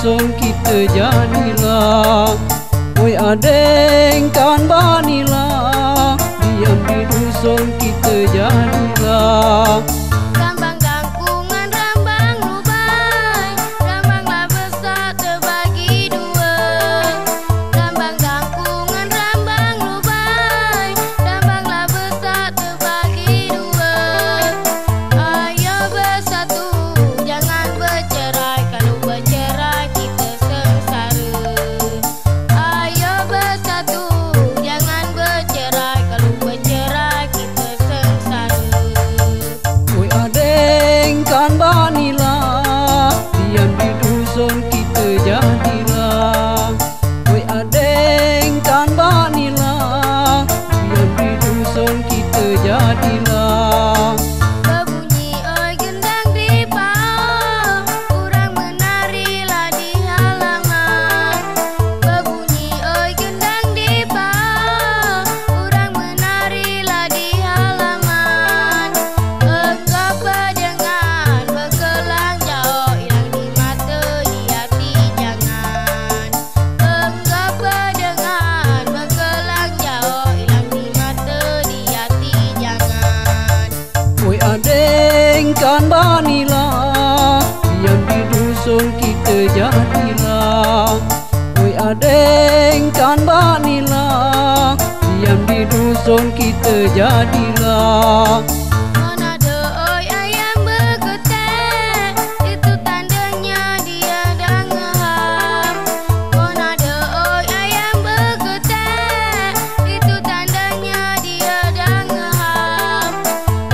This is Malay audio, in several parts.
dusun kita jadilah. Oi adeng kan banilah, diam di dusun kita jadilah. Rambang kangkungan, rambang lubai, rambanglah besar terbagi dua. Rambang kangkungan, rambang lubai, rambanglah besar terbagi dua. Ayo bersatu, jangan bercerai, kalau bercerai kita sengsara. Ayo bersatu, jangan bercerai, kalau bercerai kita sengsara. Oi adeng kan banilah, diam di dusun kita jadilah. Oi adeng kan banilah, diam di dusun kita jadilah. Berbunyi oi gendang di pau, urang menarilah di halaman. Berbunyi oi gendang di pau, urang menarilah di halaman. Engkau pedengan, berkelang jauh, hilang di mata, di hati jangan. Engkau pedengan, berkelang jauh, hilang di mata, di hati jangan. Oi adeng kan banilah, diam di dusun kita jadilah. Oi adeng kan banilah, diam di dusun kita jadilah. Mana ada oi ayam bergetek, itu tandanya dia dah ngeham. Mana ada oi ayam bergetek, itu tandanya dia dah ngeham.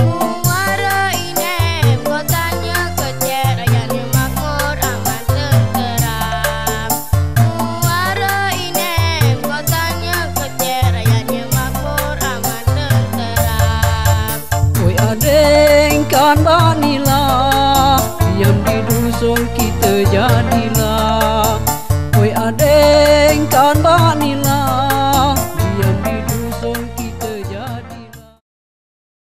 Muara inem, kotanya kecil, rakyatnya makmur aman tenteram. Muara inem, kotanya kecil, rakyatnya makmur aman tenteram. Oi adeng kan banilah, diam di dusun kita jadilah.